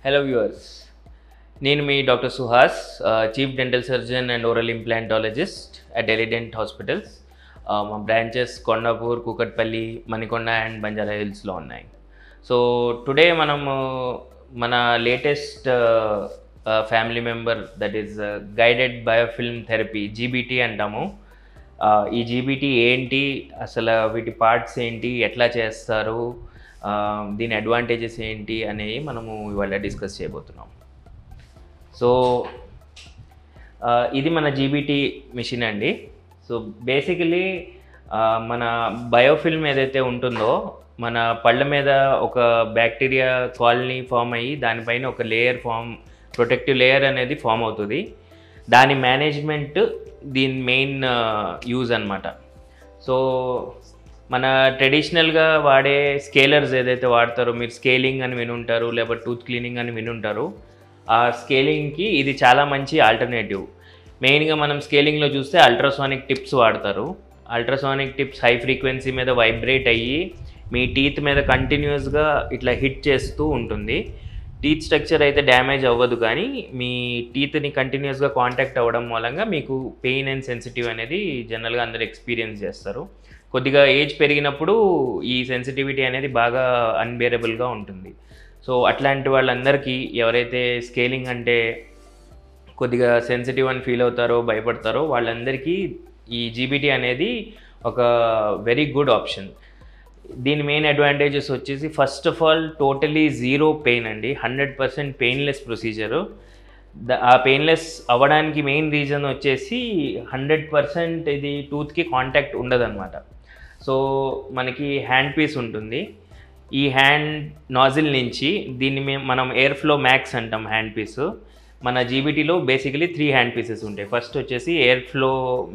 Hello viewers, నేను మీ doctor Suhas, chief dental surgeon and oral implantologist at Elident hospitals. మా branches Kondapur, Kukatpally, Manikonda and Banjara హిల్స్లో ఉన్నాయి. సో టుడే మనము మన latest family member, that is guided biofilm therapy, GBT అంటాము. ఈ జీబీటీ ఏంటి, అసలు వీటి పార్ట్స్ ఏంటి, ఎట్లా చేస్తారు, దీని అడ్వాంటేజెస్ ఏంటి అనేవి మనము ఇవాళ డిస్కస్ చేయబోతున్నాం. సో ఇది మన జీబీటీ మిషన్ అండి. సో బేసికలీ మన బయోఫిల్మ్ ఏదైతే ఉంటుందో, మన పళ్ళ మీద ఒక బ్యాక్టీరియా కాలనీ ఫామ్ అయ్యి దానిపైన ఒక లేయర్ ప్రొటెక్టివ్ లేయర్ అనేది ఫామ్ అవుతుంది. దాని మేనేజ్మెంట్ దీని మెయిన్ యూజ్ అన్నమాట. సో మన ట్రెడిషనల్గా వాడే స్కేలర్స్ ఏదైతే వాడతారో, మీరు స్కేలింగ్ అని వినుంటారు, లేకపోతే టూత్ క్లీనింగ్ అని వినుంటారు. ఆ స్కేలింగ్కి ఇది చాలా మంచి ఆల్టర్నేటివ్. మెయిన్గా మనం స్కేలింగ్లో చూస్తే అల్ట్రాసానిక్ టిప్స్ వాడతారు. అల్ట్రాసానిక్ టిప్స్ హై ఫ్రీక్వెన్సీ మీద వైబ్రేట్ అయ్యి మీ టీత్ మీద కంటిన్యూస్గా ఇట్లా హిట్ చేస్తూ ఉంటుంది. టీత్ స్ట్రక్చర్ అయితే డ్యామేజ్ అవ్వదు, కానీ మీ టీత్ని కంటిన్యూస్గా కాంటాక్ట్ అవ్వడం మూలంగా మీకు పెయిన్ అండ్ సెన్సిటివ్ అనేది జనరల్గా అందరూ ఎక్స్పీరియన్స్ చేస్తారు. కొద్దిగా ఏజ్ పెరిగినప్పుడు ఈ సెన్సిటివిటీ అనేది బాగా అన్బేరబుల్గా ఉంటుంది. సో అట్లాంటి వాళ్ళందరికీ, ఎవరైతే స్కేలింగ్ అంటే కొద్దిగా సెన్సిటివ్ అని ఫీల్ అవుతారో, భయపడతారో, వాళ్ళందరికీ ఈ జీబీటీ అనేది ఒక వెరీ గుడ్ ఆప్షన్. దీని మెయిన్ అడ్వాంటేజెస్ వచ్చేసి, first of all totally zero pain అండి. 100% పెయిన్లెస్ ప్రొసీజరు. ఆ పెయిన్లెస్ అవ్వడానికి మెయిన్ రీజన్ వచ్చేసి 100% ఇది టూత్కి కాంటాక్ట్ ఉండదన్నమాట. సో మనకి హ్యాండ్ పీస్ ఉంటుంది. ఈ హ్యాండ్ నాజిల్ నుంచి దీన్ని మనం ఎయిర్ ఫ్లో మ్యాక్స్ అంటాం హ్యాండ్ పీస్. మన జీబీటీలో బేసికలీ 3 హ్యాండ్ పీసెస్ ఉంటాయి. ఫస్ట్ వచ్చేసి air flow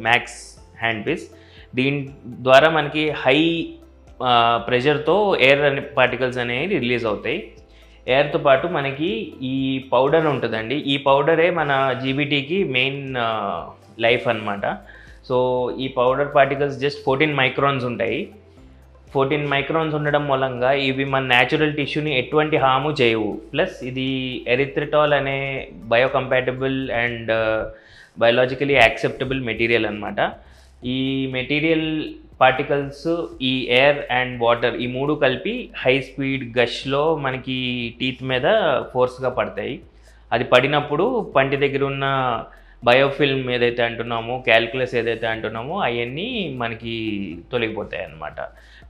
max hand piece. దీని ద్వారా మనకి హై ప్రెషర్తో ఎయిర్ పార్టికల్స్ అనేవి రిలీజ్ అవుతాయి. ఎయిర్తో పాటు మనకి ఈ పౌడర్ ఉంటుందండి. ఈ పౌడరే మన జీబీటీకి మెయిన్ లైఫ్ అన్నమాట. సో ఈ పౌడర్ పార్టికల్స్ జస్ట్ 14 మైక్రాన్స్ ఉంటాయి. 14 మైక్రాన్స్ ఉండడం మూలంగా ఇవి మన న్యాచురల్ టిష్యూని ఎటువంటి హాము చేయవు. ప్లస్ ఇది ఎరిథ్రిటాల్ అనే biocompatible and biologically acceptable material అనమాట. ఈ మెటీరియల్ పార్టికల్స్, ఈ ఎయిర్ అండ్ వాటర్, ఈ మూడు కలిపి హై స్పీడ్ గష్లో మనకి టీత్ మీద ఫోర్స్గా పడతాయి. అది పడినప్పుడు పంటి దగ్గర ఉన్న బయోఫిల్మ్ ఏదైతే అంటున్నామో, క్యాల్కులస్ ఏదైతే అంటున్నామో, అవన్నీ మనకి తొలగిపోతాయి అన్నమాట.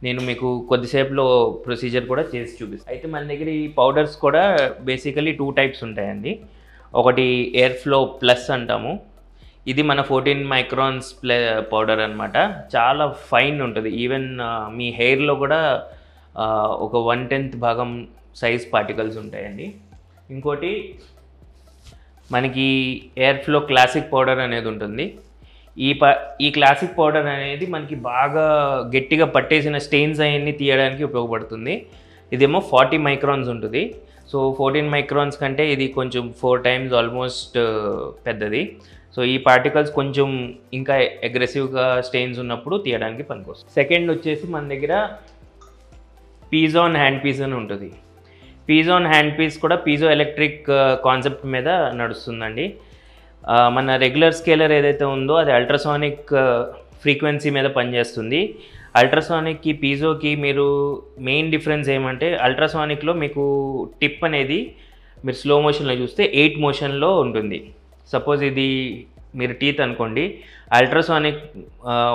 నేను మీకు కొద్దిసేపులో ప్రొసీజర్ కూడా చేసి చూపిస్తాను. అయితే మన దగ్గర ఈ పౌడర్స్ కూడా బేసికలీ 2 టైప్స్ ఉంటాయండి. ఒకటి ఎయిర్ ఫ్లో ప్లస్ అంటాము. ఇది మన 14 మైక్రాన్స్ పౌడర్ అనమాట. చాలా ఫైన్ ఉంటుంది. ఈవెన్ మీ హెయిర్లో కూడా ఒక 1/10 భాగం సైజ్ పార్టికల్స్ ఉంటాయండి. ఇంకోటి మనకి ఎయిర్ ఫ్లో క్లాసిక్ పౌడర్ అనేది ఉంటుంది. ఈ క్లాసిక్ పౌడర్ అనేది మనకి బాగా గట్టిగా పట్టేసిన స్టెయిన్స్ అవన్నీ తీయడానికి ఉపయోగపడుతుంది. ఇదేమో 40 మైక్రాన్స్ ఉంటుంది. సో 14 మైక్రాన్స్ కంటే ఇది కొంచెం 4 టైమ్స్ ఆల్మోస్ట్ పెద్దది. సో ఈ పార్టికల్స్ కొంచెం ఇంకా అగ్రెసివ్గా స్టెయిన్స్ ఉన్నప్పుడు తీయడానికి పనికొస్తుంది. సెకండ్ వచ్చేసి మన దగ్గర పీజాన్ హ్యాండ్ పీస్ అని ఉంటుంది. పీజాన్ హ్యాండ్ పీస్ కూడా పీజో ఎలక్ట్రిక్ కాన్సెప్ట్ మీద నడుస్తుందండి. మన రెగ్యులర్ స్కేలర్ ఏదైతే ఉందో అది అల్ట్రాసానిక్ ఫ్రీక్వెన్సీ మీద పనిచేస్తుంది. అల్ట్రాసానిక్కి పీజోకి మీరు మెయిన్ డిఫరెన్స్ ఏమంటే, అల్ట్రాసానిక్లో మీకు టిప్ అనేది మీరు స్లో మోషన్లో చూస్తే 8 మోషన్లో ఉంటుంది. సపోజ్ ఇది మీరు టీత్ అనుకోండి, అల్ట్రాసానిక్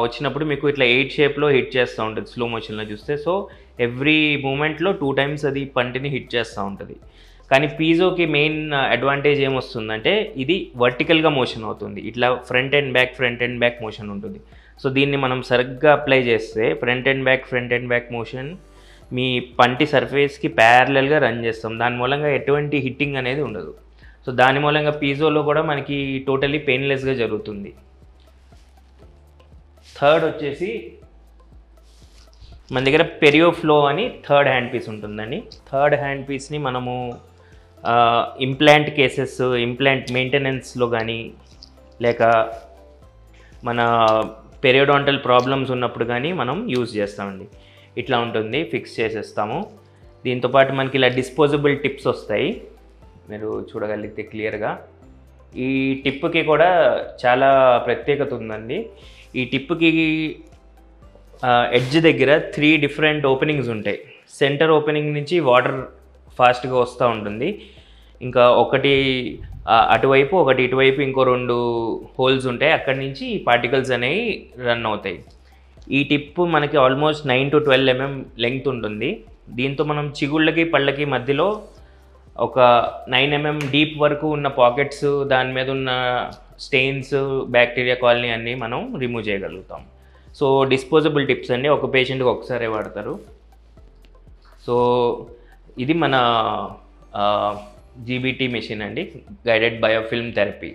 వచ్చినప్పుడు మీకు ఇట్లా 8 షేప్లో హిట్ చేస్తూ ఉంటుంది స్లో మోషన్లో చూస్తే. సో ఎవ్రీ మూమెంట్లో 2 టైమ్స్ అది పంటిని హిట్ చేస్తూ ఉంటుంది. కానీ పీజోకి మెయిన్ అడ్వాంటేజ్ ఏమొస్తుందంటే, ఇది వర్టికల్గా మోషన్ అవుతుంది. ఇట్లా ఫ్రంట్ అండ్ బ్యాక్ మోషన్ ఉంటుంది. సో దీన్ని మనం సరిగ్గా అప్లై చేస్తే ఫ్రంట్ అండ్ బ్యాక్ మోషన్ మీ పంటి సర్ఫేస్కి ప్యారలల్గా రన్ చేస్తాం. దాని మూలంగా ఎటువంటి హిట్టింగ్ అనేది ఉండదు. సో దాని మూలంగా పీజోలో కూడా మనకి టోటలీ పెయిన్లెస్గా జరుగుతుంది. థర్డ్ వచ్చేసి మన దగ్గర పెరియో ఫ్లో అని థర్డ్ హ్యాండ్ పీస్ ఉంటుందండి. థర్డ్ హ్యాండ్ పీస్ని మనము ఇంప్లాంట్ కేసెస్, ఇంప్లాంట్ మెయింటెనెన్స్లో కానీ, లేక మన పెరియోడాంటల్ ప్రాబ్లమ్స్ ఉన్నప్పుడు కానీ మనం యూజ్ చేస్తామండి. ఇట్లా ఉంటుంది, ఫిక్స్ చేసేస్తాము. దీంతోపాటు మనకి ఇలా డిస్పోజబుల్ టిప్స్ వస్తాయి. మీరు చూడగలిగితే క్లియర్గా. ఈ టిప్కి కూడా చాలా ప్రత్యేకత ఉందండి. ఈ టిప్కి ఎడ్జ్ దగ్గర 3 డిఫరెంట్ ఓపెనింగ్స్ ఉంటాయి. సెంటర్ ఓపెనింగ్ నుంచి వాటర్ ఫాస్ట్గా వస్తూ ఉంటుంది. ఇంకా ఒకటి అటువైపు, ఒకటి ఇటువైపు, ఇంకో 2 హోల్స్ ఉంటాయి. అక్కడి నుంచి పార్టికల్స్ అనేవి రన్ అవుతాయి. ఈ టిప్ మనకి ఆల్మోస్ట్ 9 to 12 mm లెంగ్త్ ఉంటుంది. దీంతో మనం చిగుళ్ళకి పళ్ళకి మధ్యలో ఒక 9 mm డీప్ వరకు ఉన్న పాకెట్స్, దాని మీద ఉన్న స్టెయిన్స్, బ్యాక్టీరియా కాలనీ అన్నీ మనం రిమూవ్ చేయగలుగుతాం. సో డిస్పోజబుల్ టిప్స్ అండి, ఒక పేషెంట్కి ఒకసారే వాడతారు. సో ఇది మన జీబీటీ మెషిన్ అండి, గైడెడ్ బయోఫిల్మ్ థెరపీ.